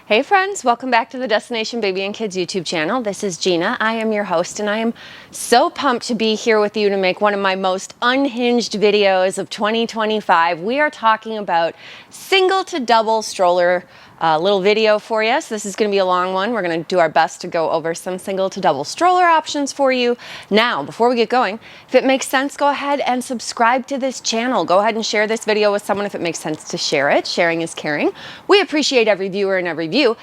Hey friends, welcome back to the Destination Baby and Kids YouTube channel. This is Gina. I am your host and I am so pumped to be here with you to make one of my most unhinged videos of 2025. We are talking about single to double stroller little video for you. So this is going to be a long one. We're going to do our best to go over some single to double stroller options for you. Now, before we get going, if it makes sense, go ahead and subscribe to this channel. Go ahead and share this video with someone if it makes sense to share it. Sharing is caring. We appreciate every viewer and every view.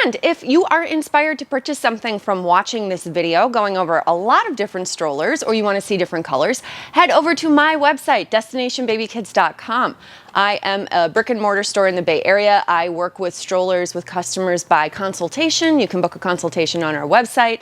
And if you are inspired to purchase something from watching this video, going over a lot of different strollers, or you want to see different colors, head over to my website, destinationbabykids.com. I am a brick and mortar store in the Bay Area. I work with strollers with customers by consultation. You can book a consultation on our website.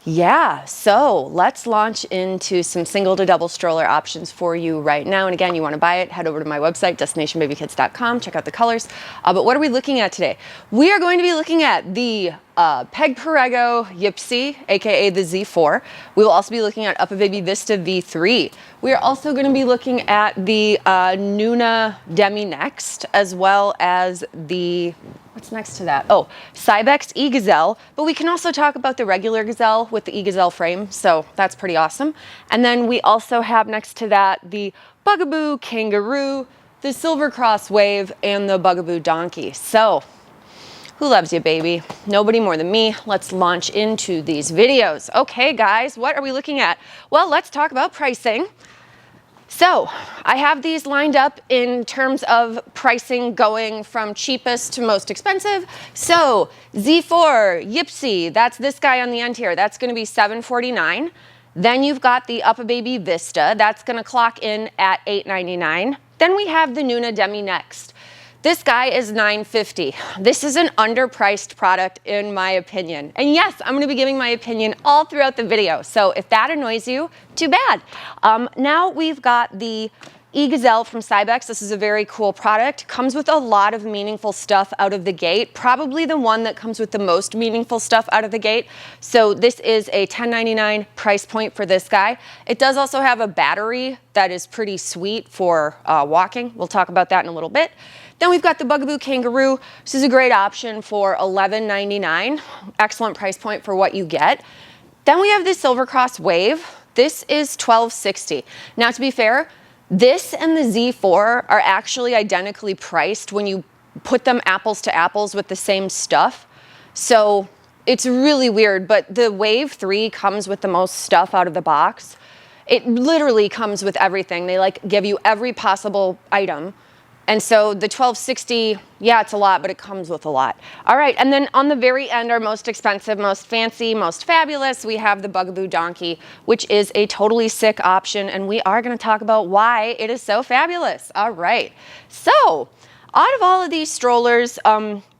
Yeah, so let's launch into some single to double stroller options for you right now. And again, you want to buy it, head over to my website, destinationbabykids.com, check out the colors. But what are we looking at today? We are going to be looking at the Perego YPSI, aka the Z4. We will also be looking at UPPAbaby Vista V3. We are also going to be looking at the Nuna Demi Next, as well as the, what's next to that? Oh, Cybex E-Gazelle. But we can also talk about the regular Gazelle with the E-Gazelle frame, so that's pretty awesome. And then we also have next to that the Bugaboo Kangaroo, the Silver Cross Wave, and the Bugaboo Donkey. So, who loves you, baby? Nobody more than me. Let's launch into these videos. Okay, guys, what are we looking at? Well, let's talk about pricing. So, I have these lined up in terms of pricing going from cheapest to most expensive. So, Z4 YPSI, that's this guy on the end here. That's going to be $749. Then you've got the UPPAbaby Vista. That's going to clock in at $899. Then we have the Nuna Demi Next. This guy is $950. This is an underpriced product in my opinion. And yes, I'm gonna be giving my opinion all throughout the video. So if that annoys you, too bad. Now we've got the E-Gazelle from Cybex. This is a very cool product. Comes with a lot of meaningful stuff out of the gate. Probably the one that comes with the most meaningful stuff out of the gate. So this is a $10.99 price point for this guy. It does also have a battery that is pretty sweet for walking. We'll talk about that in a little bit. Then we've got the Bugaboo Kangaroo. This is a great option for $11.99. Excellent price point for what you get. Then we have the Silver Cross Wave. This is $12.60. Now, to be fair, this and the Z4 are actually identically priced when you put them apples to apples with the same stuff. So it's really weird, but the Wave 3 comes with the most stuff out of the box. It literally comes with everything. They like give you every possible item. And so the $12.60, yeah, it's a lot, but it comes with a lot. All right, and then on the very end, our most expensive, most fancy, most fabulous, we have the Bugaboo Donkey, which is a totally sick option, and we are gonna talk about why it is so fabulous. All right, so out of all of these strollers,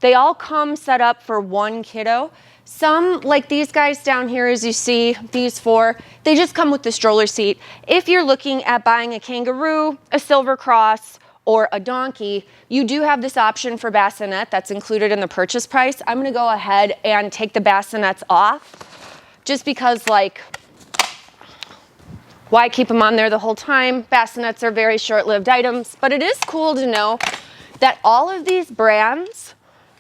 they all come set up for one kiddo. Some, like these guys down here, as you see, these four, they just come with the stroller seat. If you're looking at buying a kangaroo, a Silver Cross, or a donkey, you do have this option for bassinet that's included in the purchase price. I'm gonna go ahead and take the bassinets off just because, like, why keep them on there the whole time? Bassinets are very short-lived items, but it is cool to know that all of these brands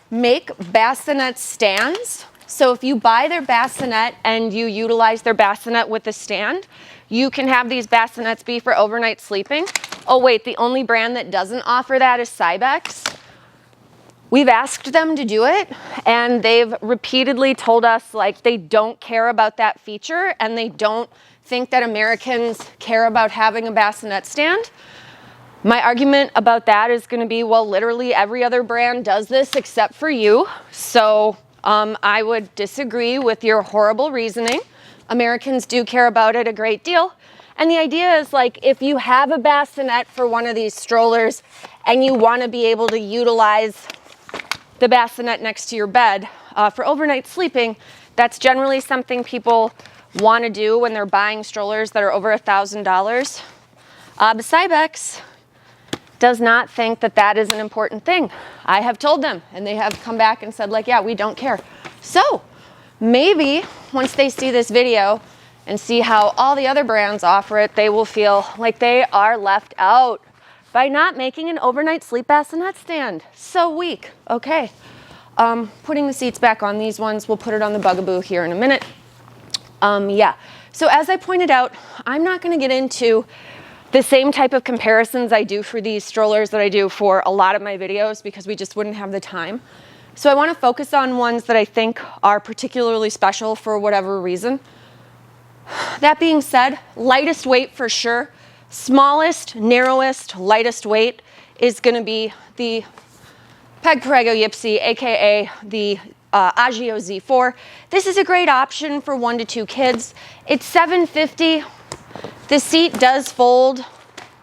make bassinet stands. So if you buy their bassinet and you utilize their bassinet with the stand, you can have these bassinets be for overnight sleeping. Oh wait, the only brand that doesn't offer that is Cybex. We've asked them to do it, and they've repeatedly told us like they don't care about that feature, and they don't think that Americans care about having a bassinet stand. My argument about that is gonna be, well, literally every other brand does this except for you. So I would disagree with your horrible reasoning. Americans do care about it a great deal. And the idea is, like, if you have a bassinet for one of these strollers and you want to be able to utilize the bassinet next to your bed for overnight sleeping, that's generally something people want to do when they're buying strollers that are over $1,000. But Cybex does not think that that is an important thing. I have told them, and they have come back and said, like, yeah, we don't care. So maybe once they see this video and see how all the other brands offer it, they will feel like they are left out by not making an overnight sleep bassinet stand. So weak. Okay. Putting the seats back on these ones, we'll put it on the Bugaboo here in a minute. Yeah, so as I pointed out, I'm not gonna get into the same type of comparisons I do for these strollers that I do for a lot of my videos because we just wouldn't have the time. So I wanna focus on ones that I think are particularly special for whatever reason. That being said, lightest weight for sure. Smallest, narrowest, lightest weight is gonna be the Perego YPSI, AKA the Agio Z4. This is a great option for 1 to 2 kids. It's $7.50. The seat does fold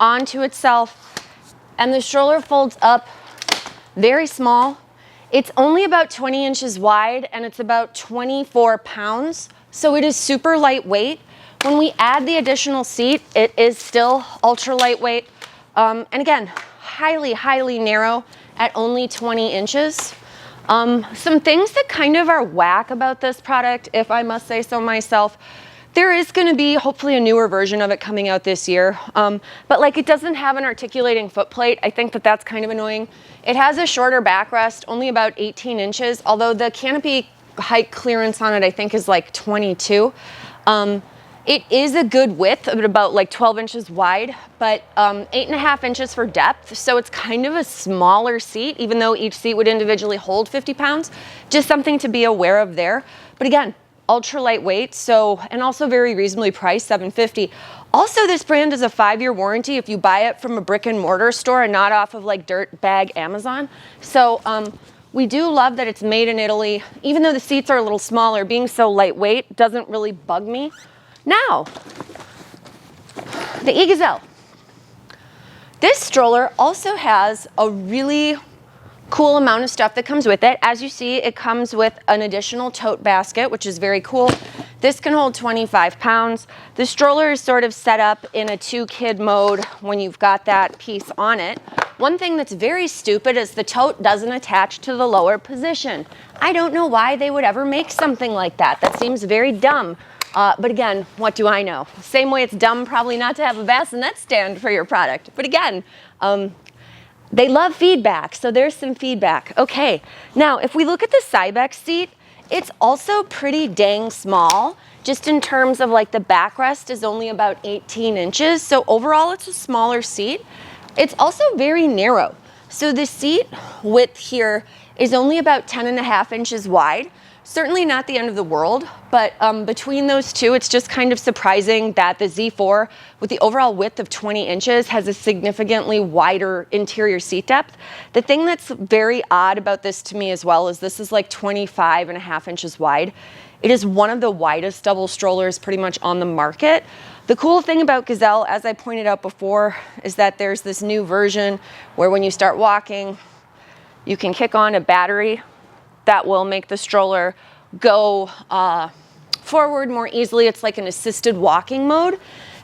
onto itself and the stroller folds up very small. It's only about 20 inches wide and it's about 24 pounds. So it is super lightweight. When we add the additional seat, it is still ultra lightweight. And again, highly, highly narrow at only 20 inches. Some things that kind of are whack about this product, if I must say so myself, there is going to be hopefully a newer version of it coming out this year, but like it doesn't have an articulating foot plate. I think that that's kind of annoying. It has a shorter backrest, only about 18 inches, although the canopy height clearance on it I think is like 22. It is a good width of about like 12 inches wide, but 8.5 inches for depth. So it's kind of a smaller seat, even though each seat would individually hold 50 pounds. Just something to be aware of there. But again, ultra lightweight, so, and also very reasonably priced, $7.50. Also, this brand has a 5-year warranty if you buy it from a brick and mortar store and not off of like dirt bag Amazon. So we do love that it's made in Italy. Even though the seats are a little smaller, being so lightweight doesn't really bug me. Now, the E-Gazelle. This stroller also has a really cool amount of stuff that comes with it. As you see, it comes with an additional tote basket, which is very cool. This can hold 25 pounds. The stroller is sort of set up in a 2-kid mode when you've got that piece on it. One thing that's very stupid is the tote doesn't attach to the lower position. I don't know why they would ever make something like that. That seems very dumb. But again, what do I know? Same way it's dumb probably not to have a bassinet stand for your product. But again, they love feedback, so there's some feedback. Okay, now if we look at the Cybex seat, it's also pretty dang small, just in terms of like the backrest is only about 18 inches. So overall it's a smaller seat. It's also very narrow. So the seat width here is only about 10.5 inches wide. Certainly not the end of the world, but between those two, it's just kind of surprising that the Z4, with the overall width of 20 inches, has a significantly wider interior seat depth. The thing that's very odd about this to me as well is this is like 25.5 inches wide. It is one of the widest double strollers pretty much on the market. The cool thing about Gazelle, as I pointed out before, is that there's this new version where when you start walking, you can kick on a battery that will make the stroller go forward more easily. It's like an assisted walking mode.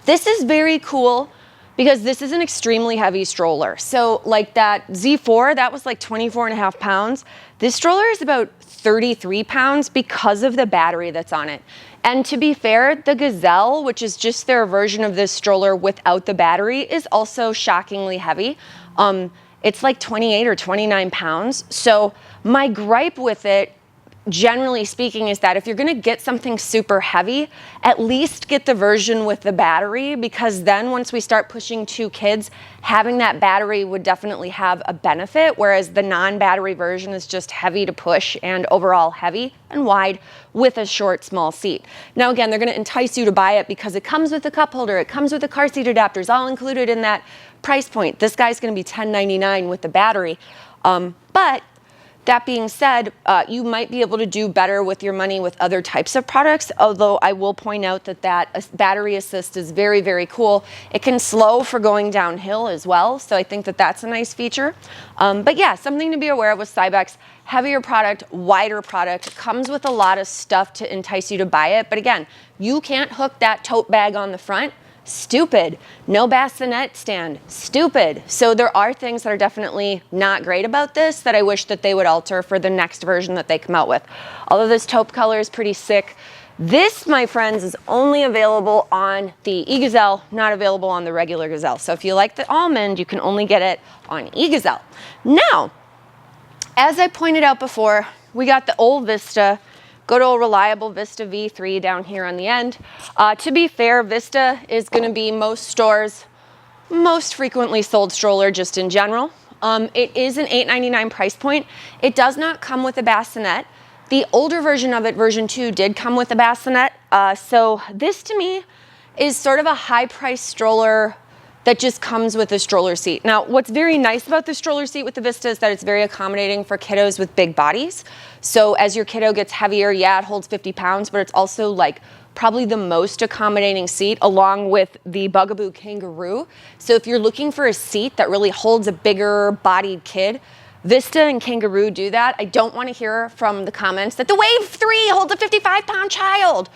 This is very cool because this is an extremely heavy stroller. So like that Z4, that was like 24.5 pounds. This stroller is about 33 pounds because of the battery that's on it. And to be fair, the Gazelle, which is just their version of this stroller without the battery, is also shockingly heavy. It's like 28 or 29 pounds. So my gripe with it, generally speaking, is that if you're gonna get something super heavy, at least get the version with the battery, because then once we start pushing 2 kids, having that battery would definitely have a benefit, whereas the non-battery version is just heavy to push and overall heavy and wide with a short, small seat. Now again, they're gonna entice you to buy it because it comes with a cup holder, it comes with the car seat adapters, all included in that price point. This guy's gonna be $10.99 with the battery. But that being said, you might be able to do better with your money with other types of products, although I will point out that that battery assist is very, very cool. It can slow for going downhill as well, so I think that that's a nice feature. But yeah, something to be aware of with Cybex. Heavier product, wider product, comes with a lot of stuff to entice you to buy it. But again, you can't hook that tote bag on the front. Stupid. No bassinet stand. Stupid. So there are things that are definitely not great about this that I wish that they would alter for the next version that they come out with. Although this taupe color is pretty sick. This, my friends, is only available on the E-Gazelle, not available on the regular Gazelle. So if you like the almond, you can only get it on E-Gazelle. Now, as I pointed out before, we got the old Vista, good old reliable Vista V3 down here on the end. To be fair, Vista is going to be most stores' most frequently sold stroller just in general. It is an $8.99 price point. It does not come with a bassinet. The older version of it, version 2, did come with a bassinet. So this to me is sort of a high-priced stroller that just comes with a stroller seat. Now, what's very nice about the stroller seat with the Vista is that it's very accommodating for kiddos with big bodies. So as your kiddo gets heavier, yeah, it holds 50 pounds, but it's also like probably the most accommodating seat along with the Bugaboo Kangaroo. So if you're looking for a seat that really holds a bigger bodied kid, Vista and Kangaroo do that. I don't want to hear from the comments that the Wave 3 holds a 55-pound child.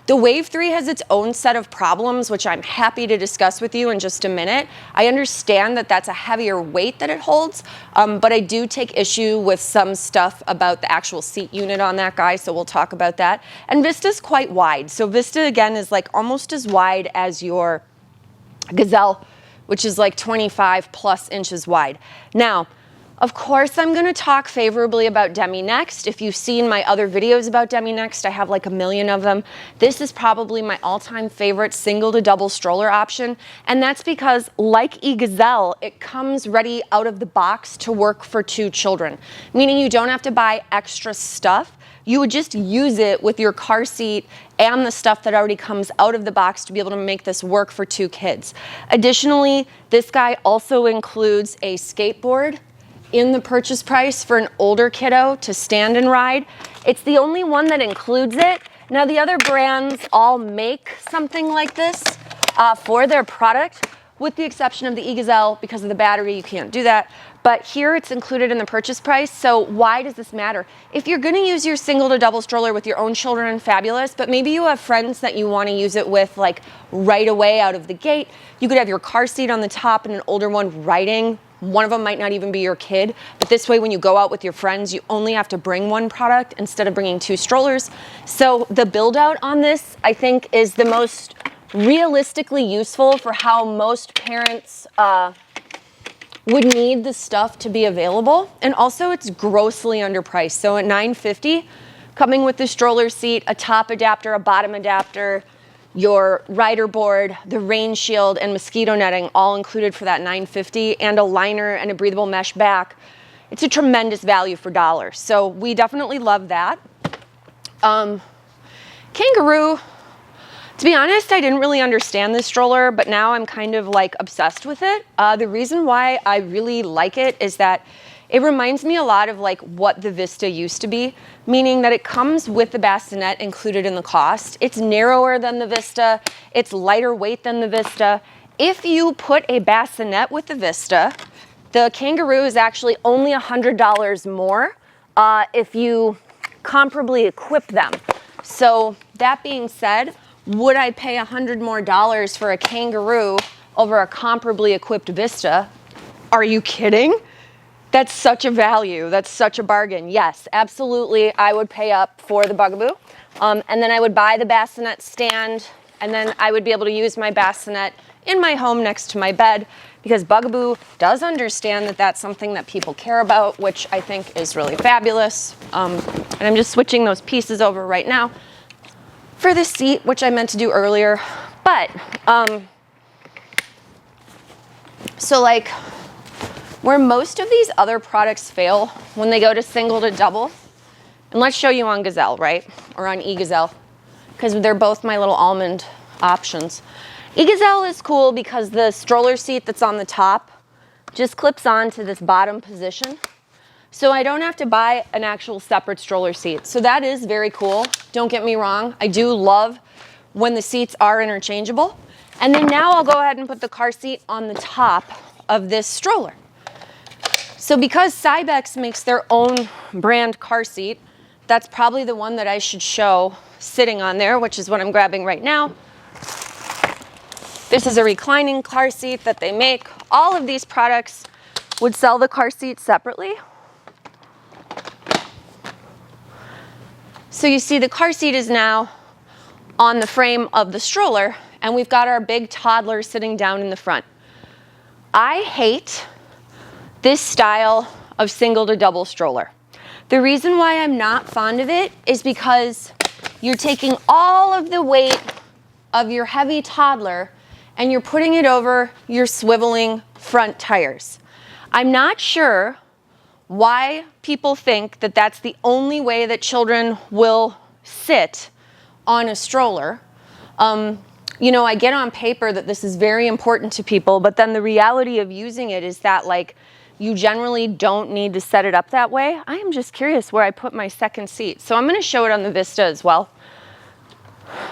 The Wave 3 has its own set of problems, which I'm happy to discuss with you in just a minute. I understand that that's a heavier weight that it holds, but I do take issue with some stuff about the actual seat unit on that guy, so we'll talk about that. And Vista's quite wide. So Vista, again, is like almost as wide as your Gazelle, which is like 25 plus inches wide. Now, of course, I'm going to talk favorably about Demi Next. If you've seen my other videos about Demi Next, I have like a million of them. This is probably my all-time favorite single-to-double stroller option, and that's because, like E-Gazelle, it comes ready out of the box to work for 2 children, meaning you don't have to buy extra stuff. You would just use it with your car seat and the stuff that already comes out of the box to be able to make this work for 2 kids. Additionally, this guy also includes a skateboard in the purchase price for an older kiddo to stand and ride. It's the only one that includes it. Now, the other brands all make something like this for their product, with the exception of the E-Gazelle. Because of the battery, you can't do that. But here it's included in the purchase price. So why does this matter? If you're going to use your single to double stroller with your own children, fabulous. But maybe you have friends that you want to use it with like right away out of the gate. You could have your car seat on the top and an older one riding. One of them might not even be your kid, but this way when you go out with your friends, you only have to bring one product instead of bringing 2 strollers. So the build out on this, I think, is the most realistically useful for how most parents would need the stuff to be available. And also it's grossly underpriced. So at $9.50, coming with the stroller seat, a top adapter, a bottom adapter, your rider board, the rain shield, and mosquito netting all included for that $9.50, and a liner and a breathable mesh back. It's a tremendous value for dollars. So we definitely love that. Kangaroo, to be honest, I didn't really understand this stroller, but now I'm kind of like obsessed with it. The reason why I really like it is that it reminds me a lot of like what the Vista used to be, meaning that it comes with the bassinet included in the cost. It's narrower than the Vista. It's lighter weight than the Vista. If you put a bassinet with the Vista, the Kangaroo is actually only $100 more if you comparably equip them. So that being said, would I pay $100 more for a Kangaroo over a comparably equipped Vista? Are you kidding? That's such a value. That's such a bargain. Yes, absolutely. I would pay up for the Bugaboo. And then I would buy the bassinet stand, and then I would be able to use my bassinet in my home next to my bed, because Bugaboo does understand that that's something that people care about, which I think is really fabulous. And I'm just switching those pieces over right now for the seat, which I meant to do earlier. But, so like, where most of these other products fail when they go to single to double, and let's show you on Gazelle, right? Or on E-Gazelle, because they're both my little almond options. E-Gazelle is cool because the stroller seat that's on the top just clips on to this bottom position. So I don't have to buy an actual separate stroller seat. So that is very cool. Don't get me wrong. I do love when the seats are interchangeable. And then now I'll go ahead and put the car seat on the top of this stroller. So because Cybex makes their own brand car seat, that's probably the one that I should show sitting on there, which is what I'm grabbing right now. This is a reclining car seat that they make. All of these products would sell the car seat separately. So you see the car seat is now on the frame of the stroller, and we've got our big toddler sitting down in the front. I hate this style of single to double stroller. The reason why I'm not fond of it is because you're taking all of the weight of your heavy toddler and you're putting it over your swiveling front tires. I'm not sure why people think that that's the only way that children will sit on a stroller. You know, I get on paper that this is very important to people, but then the reality of using it is that, like, you generally don't need to set it up that way. I am just curious where I put my second seat. So I'm going to show it on the Vista as well.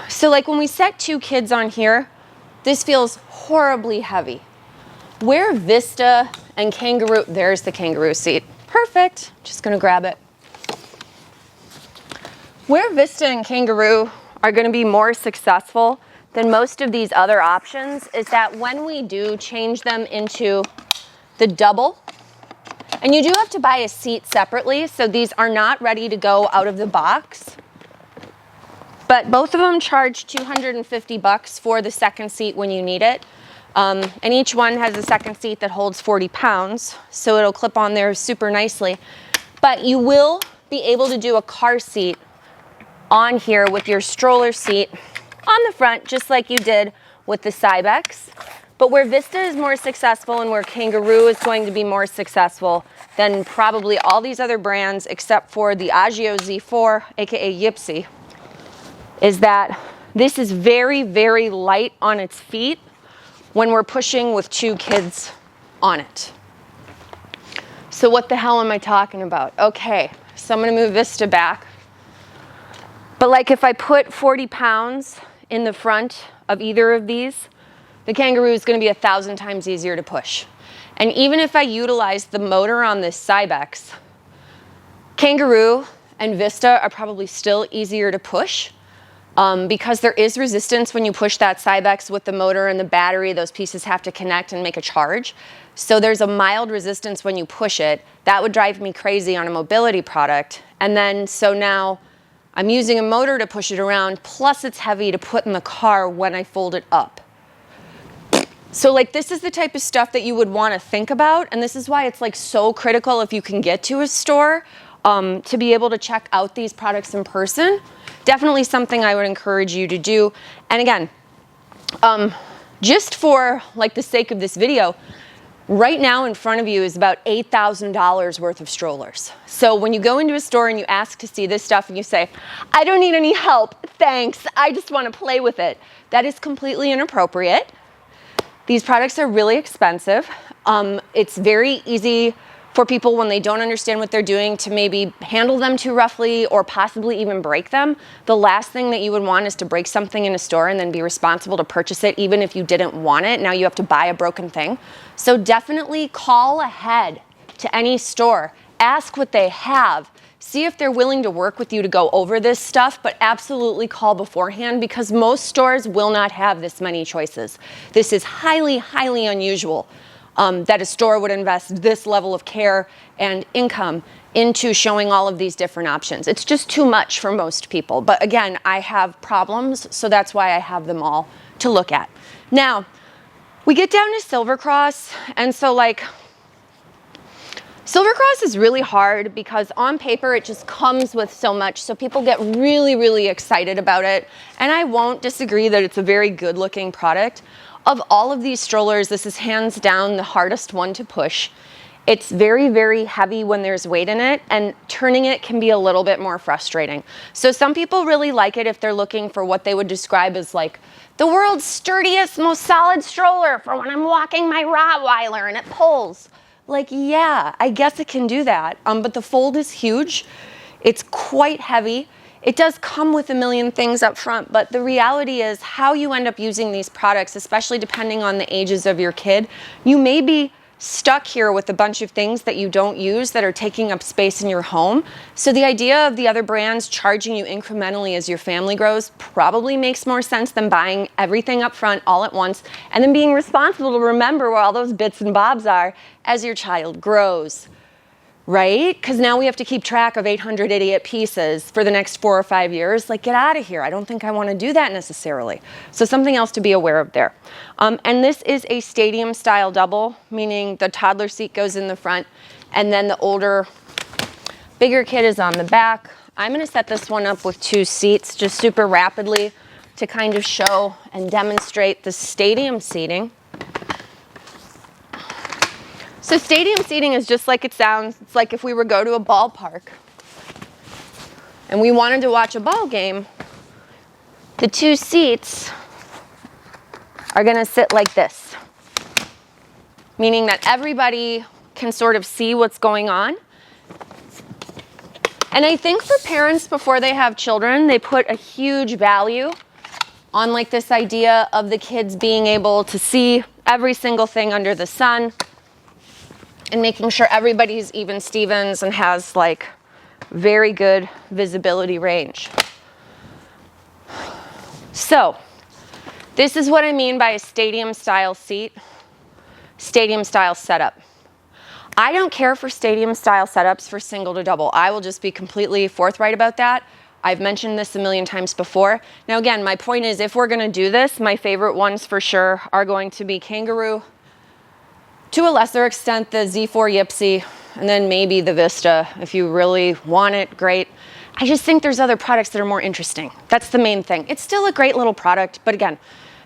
So like when we set 2 kids on here, this feels horribly heavy. Where Vista and Kangaroo, there's the Kangaroo seat. Perfect. Just going to grab it. Where Vista and Kangaroo are going to be more successful than most of these other options is that when we do change them into the double, and you do have to buy a seat separately, so these are not ready to go out of the box, but both of them charge $250 for the second seat when you need it. And each one has a second seat that holds 40 pounds, so it'll clip on there super nicely. But you will be able to do a car seat on here with your stroller seat on the front, just like you did with the Cybex. But where Vista is more successful and where Kangaroo is going to be more successful than probably all these other brands except for the Agio Z4, aka YPSI, is that this is very, very light on its feet when we're pushing with 2 kids on it. So what the hell am I talking about? Okay, so I'm gonna move Vista back. But like if I put 40 pounds in the front of either of these, the Kangaroo is going to be 1,000 times easier to push. And even if I utilize the motor on this Cybex, Kangaroo and Vista are probably still easier to push because there is resistance when you push that Cybex with the motor and the battery. Those pieces have to connect and make a charge. So there's a mild resistance when you push it. That would drive me crazy on a mobility product. And then so now I'm using a motor to push it around, plus it's heavy to put in the car when I fold it up. So like this is the type of stuff that you would want to think about, and this is why it's like so critical if you can get to a store to be able to check out these products in person. Definitely something I would encourage you to do. And again, just for like the sake of this video, right now in front of you is about $8,000 worth of strollers. So when you go into a store and you ask to see this stuff and you say, I don't need any help, thanks, I just want to play with it, that is completely inappropriate. These products are really expensive. It's very easy for people when they don't understand what they're doing to maybe handle them too roughly or possibly even break them. The last thing that you would want is to break something in a store and then be responsible to purchase it even if you didn't want it. Now you have to buy a broken thing. So definitely call ahead to any store. Ask what they have. See if they're willing to work with you to go over this stuff, but absolutely call beforehand because most stores will not have this many choices. This is highly, highly unusual that a store would invest this level of care and income into showing all of these different options. It's just too much for most people. But again, I have problems, so that's why I have them all to look at. Now, we get down to Silver Cross, and so like, Silver Cross is really hard because on paper it just comes with so much, so people get really, really excited about it. And I won't disagree that it's a very good looking product. Of all of these strollers, this is hands down the hardest one to push. It's very, very heavy when there's weight in it, and turning it can be a little bit more frustrating. So some people really like it if they're looking for what they would describe as like the world's sturdiest, most solid stroller for when I'm walking my Rottweiler and it pulls. Like, yeah, I guess it can do that, but the fold is huge. It's quite heavy. It does come with a million things up front, but the reality is how you end up using these products, especially depending on the ages of your kid, you may be stuck here with a bunch of things that you don't use that are taking up space in your home. So the idea of the other brands charging you incrementally as your family grows probably makes more sense than buying everything up front all at once and then being responsible to remember where all those bits and bobs are as your child grows. Right? Because now we have to keep track of 800 idiot pieces for the next 4 or 5 years. Like, get out of here. I don't think I want to do that necessarily. So something else to be aware of there. And this is a stadium style double, meaning the toddler seat goes in the front and then the older Bigger kid is on the back. I'm gonna set this one up with 2 seats just super rapidly to kind of show and demonstrate the stadium seating. So stadium seating is just like it sounds. It's like if we were go to a ballpark and we wanted to watch a ball game, the 2 seats are gonna sit like this, meaning that everybody can sort of see what's going on. And I think for parents before they have children, they put a huge value on like this idea of the kids being able to see every single thing under the sun and making sure everybody's even Stevens and has like very good visibility range. So this is what I mean by a stadium style seat, stadium style setup. I don't care for stadium style setups for single to double. I will just be completely forthright about that. I've mentioned this a million times before. Now again, my point is if we're gonna do this, my favorite ones for sure are going to be Kangaroo, to a lesser extent the Z4 YPSI, and then maybe the Vista. If you really want it, great. I just think there's other products that are more interesting. That's the main thing. It's still a great little product, but again,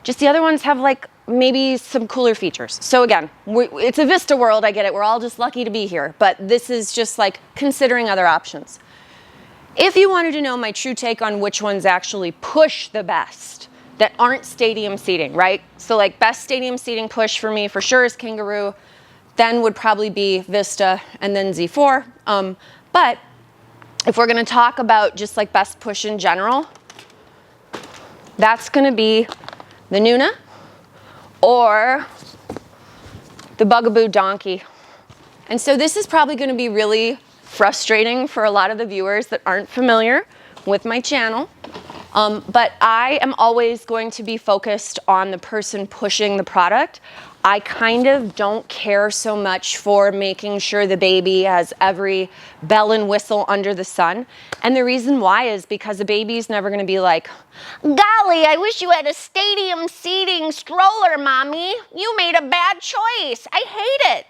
just the other ones have like maybe some cooler features. So again, it's a Vista world, I get it. We're all just lucky to be here, but this is just like considering other options. If you wanted to know my true take on which ones actually push the best that aren't stadium seating, right? So like best stadium seating push for me for sure is Kangaroo, then would probably be Vista, and then Z4. But if we're gonna talk about just like best push in general, that's gonna be the Nuna or the Bugaboo Donkey. And so this is probably gonna be really frustrating for a lot of the viewers that aren't familiar with my channel. But I am always going to be focused on the person pushing the product. I kind of don't care so much for making sure the baby has every bell and whistle under the sun. And the reason why is because a baby's never gonna be like, golly, I wish you had a stadium seating stroller, mommy. You made a bad choice. I hate it.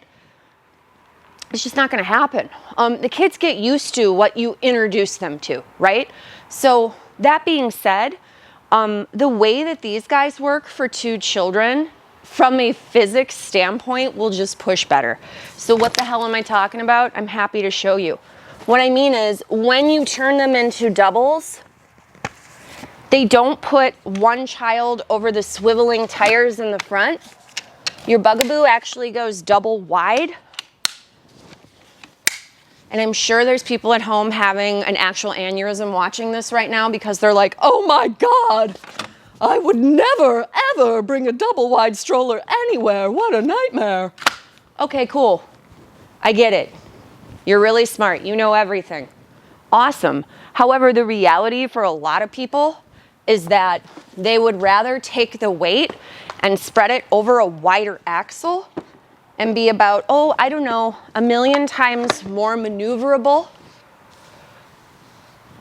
It's just not gonna happen. The kids get used to what you introduce them to, right? So that being said, the way that these guys work for 2 children from a physics standpoint will just push better. So what the hell am I talking about? I'm happy to show you. What I mean is when you turn them into doubles, they don't put one child over the swiveling tires in the front. Your Bugaboo actually goes double wide. And I'm sure there's people at home having an actual aneurysm watching this right now because they're like, oh my God, I would never, ever bring a double wide stroller anywhere. What a nightmare. Okay, cool. I get it. You're really smart. You know everything. Awesome. However, the reality for a lot of people is that they would rather take the weight and spread it over a wider axle and be about, oh, I don't know, 1,000,000 times more maneuverable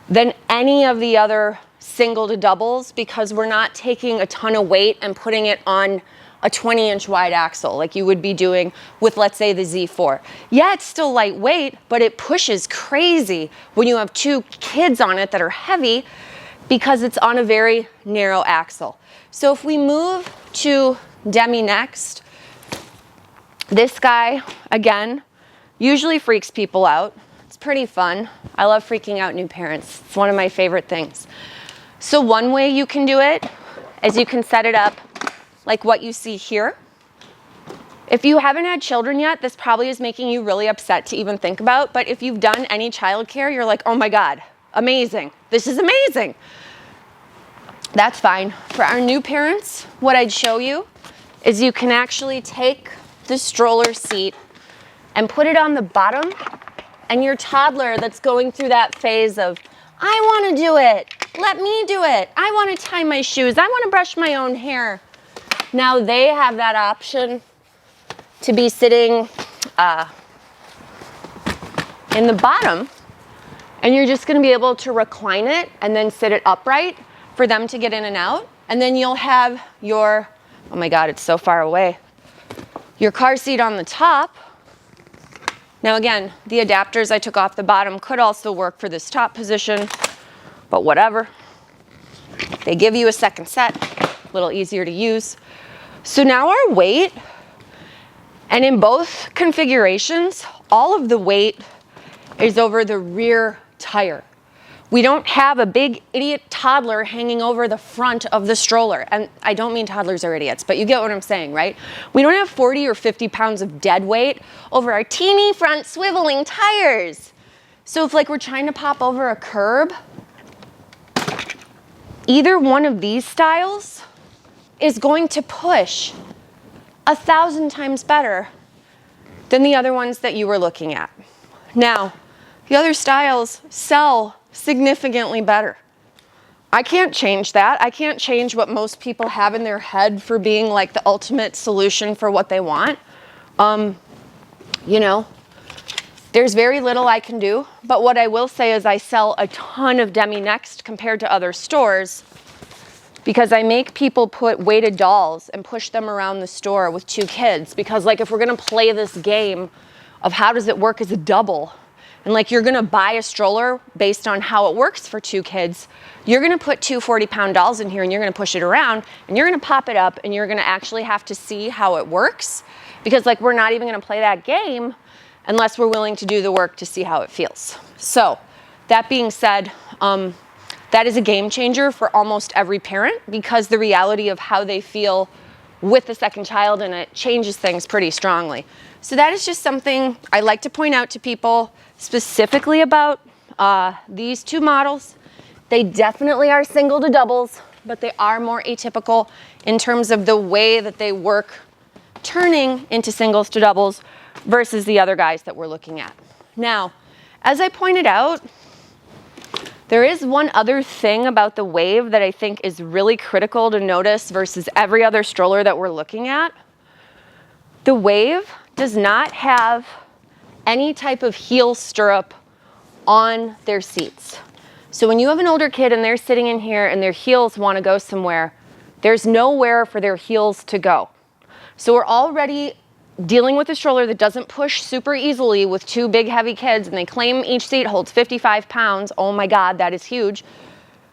than any of the other single to doubles because we're not taking a ton of weight and putting it on a 20-inch wide axle like you would be doing with, let's say, the Z4. Yeah, it's still lightweight, but it pushes crazy when you have 2 kids on it that are heavy because it's on a very narrow axle. So if we move to Demi Next, this guy, again, usually freaks people out. It's pretty fun. I love freaking out new parents. It's one of my favorite things. So one way you can do it is you can set it up like what you see here. If you haven't had children yet, this probably is making you really upset to even think about. But if you've done any childcare, you're like, oh my God, amazing. This is amazing. That's fine. For our new parents, what I'd show you is you can actually take the stroller seat and put it on the bottom, and your toddler that's going through that phase of, I want to do it, let me do it, I want to tie my shoes, I want to brush my own hair. Now they have that option to be sitting in the bottom, and you're just going to be able to recline it and then sit it upright for them to get in and out. And then you'll have your, oh my God, it's so far away, your car seat on the top, Now again, the adapters I took off the bottom could also work for this top position, but whatever. They give you a second set, a little easier to use. So now our weight, and in both configurations, all of the weight is over the rear tire. We don't have a big idiot toddler hanging over the front of the stroller. And I don't mean toddlers are idiots, but you get what I'm saying, right? We don't have 40 or 50 pounds of dead weight over our teeny front swiveling tires. So if like we're trying to pop over a curb, either one of these styles is going to push 1,000 times better than the other ones that you were looking at. Now, the other styles sell significantly better. I can't change that. I can't change what most people have in their head for being like the ultimate solution for what they want. You know, there's very little I can do, but what I will say is I sell a ton of Demi Next compared to other stores because I make people put weighted dolls and push them around the store with 2 kids, because like if we're gonna play this game of how does it work as a double, and like you're gonna buy a stroller based on how it works for 2 kids, you're gonna put 2 40-pound dolls in here and you're gonna push it around and you're gonna pop it up and you're gonna actually have to see how it works, because like we're not even gonna play that game unless we're willing to do the work to see how it feels. So that being said, that is a game changer for almost every parent, because the reality of how they feel with the second child, and it changes things pretty strongly. So that is just something I like to point out to people specifically about these 2 models. They definitely are single to doubles, but they are more atypical in terms of the way that they work turning into singles to doubles versus the other guys that we're looking at. Now, as I pointed out, there is one other thing about the Wave that I think is really critical to notice versus every other stroller that we're looking at. The Wave does not have any type of heel stirrup on their seats. So when you have an older kid and they're sitting in here and their heels want to go somewhere, there's nowhere for their heels to go. So we're already dealing with a stroller that doesn't push super easily with 2 big heavy kids, and they claim each seat holds 55 pounds. Oh my God, that is huge.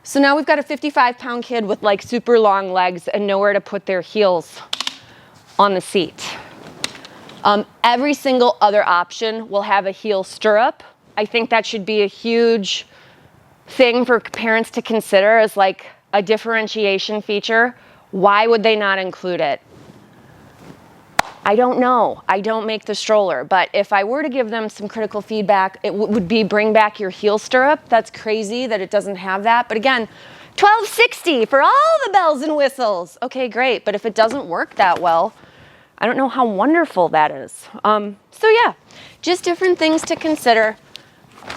So now we've got a 55-pound kid with like super long legs and nowhere to put their heels on the seat. Every single other option will have a heel stirrup. I think that should be a huge thing for parents to consider as like a differentiation feature. Why would they not include it? I don't know. I don't make the stroller, but if I were to give them some critical feedback, it would be bring back your heel stirrup. That's crazy that it doesn't have that. But again, $12.60 for all the bells and whistles. Okay, great. But if it doesn't work that well, I don't know how wonderful that is. So yeah, just different things to consider.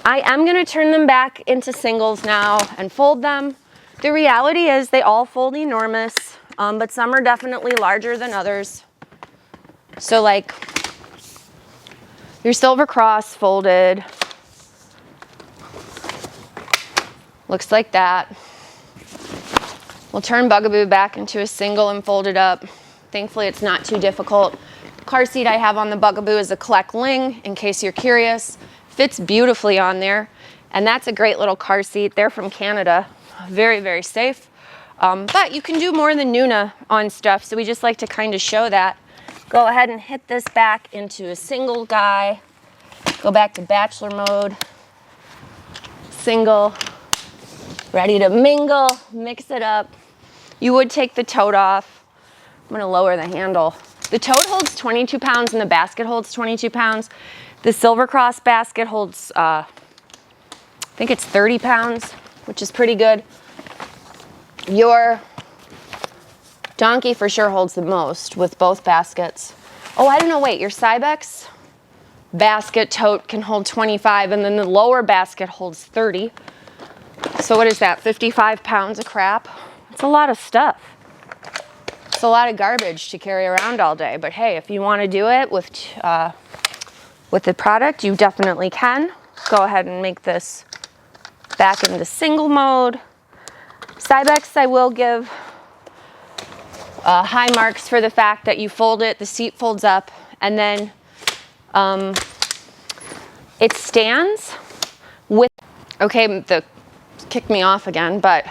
I am going to turn them back into singles now and fold them. The reality is they all fold enormous, but some are definitely larger than others. So like your Silver Cross folded looks like that. We'll turn Bugaboo back into a single and fold it up. Thankfully it's not too difficult. Car seat I have on the Bugaboo is a Collect Ling, in case you're curious. Fits beautifully on there, and that's a great little car seat. They're from Canada. Very, very safe. But you can do more than Nuna on stuff, so we just like to kind of show that. Go ahead and hit this back into a single guy. Go back to bachelor mode. Single. Ready to mingle. Mix it up. You would take the tote off. I'm going to lower the handle. The tote holds 22 pounds and the basket holds 22 pounds. The Silver Cross basket holds, I think it's 30 pounds, which is pretty good. Your Donkey for sure holds the most with both baskets. Oh, I don't know, wait, your Cybex basket tote can hold 25, and then the lower basket holds 30. So what is that, 55 pounds of crap? It's a lot of stuff. It's a lot of garbage to carry around all day, but hey, if you want to do it with the product, you definitely can. Go ahead and make this back into single mode. Cybex, I will give high marks for the fact that you fold it, the seat folds up, and then It stands with, okay, the kicked me off again, but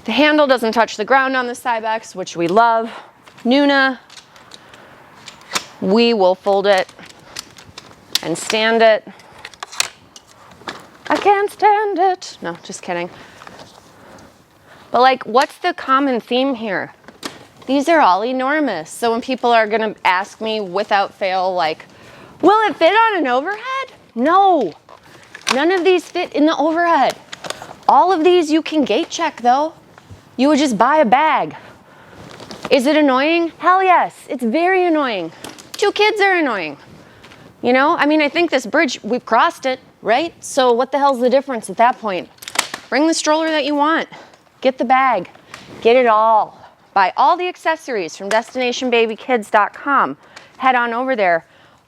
the handle doesn't touch the ground on the Cybex, which we love. Nuna, we will fold it and stand it. I can't stand it. No, just kidding. But like, what's the common theme here? These are all enormous. So when people are gonna ask me without fail, like, will it fit on an overhead? No, none of these fit in the overhead. All of these you can gate check though. You would just buy a bag. Is it annoying? Hell yes, it's very annoying. 2 kids are annoying. You know, I mean, I think this bridge, we've crossed it, right? So what the hell's the difference at that point? Bring the stroller that you want. Get the bag. Get it all. Buy all the accessories from destinationbabykids.com. Head on over there.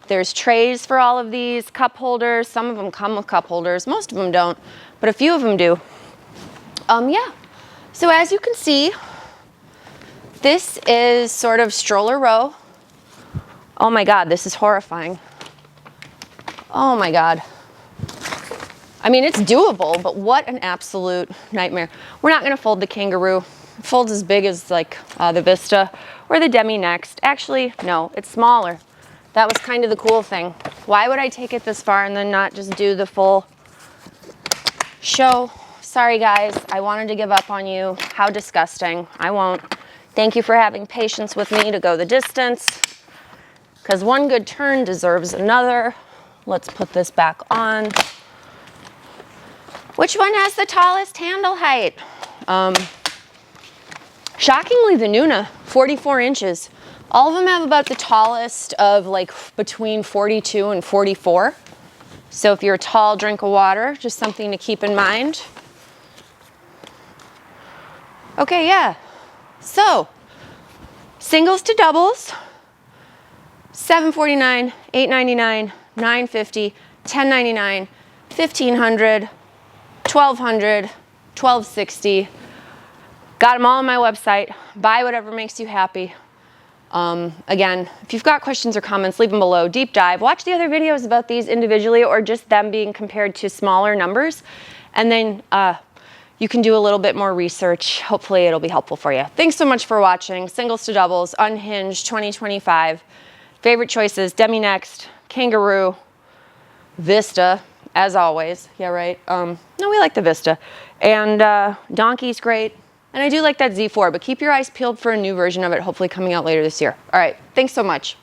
There's trays for all of these, cup holders. Some of them come with cup holders. Most of them don't, but a few of them do. Yeah. So as you can see, this is sort of stroller row. Oh my God, this is horrifying. Oh my God. I mean, it's doable, but what an absolute nightmare. We're not gonna fold the Kangaroo. It folds as big as like the Vista or the Demi Next. Actually, no, it's smaller. That was kind of the cool thing. Why would I take it this far and then not just do the full show? Sorry guys, I wanted to give up on you. How disgusting. I won't. Thank you for having patience with me to go the distance, because one good turn deserves another. Let's put this back on. Which one has the tallest handle height? Shockingly, the Nuna, 44 inches. All of them have about the tallest of like between 42 and 44. So if you're a tall, drink of water, just something to keep in mind. Okay, yeah. So, singles to doubles, $749, $899, $950, $1099, $1,500, $1,200, $1,260. Got them all on my website. Buy whatever makes you happy. Again, if you've got questions or comments, leave them below. Deep dive. Watch the other videos about these individually or just them being compared to smaller numbers. And then you can do a little bit more research. Hopefully it'll be helpful for you. Thanks so much for watching. Singles to doubles, Unhinged 2025. Favorite choices, Demi Next, Kangaroo, Vista, as always. Yeah, right? No, we like the Vista. And Donkey's great. And I do like that Z4, but keep your eyes peeled for a new version of it, hopefully coming out later this year. All right, thanks so much.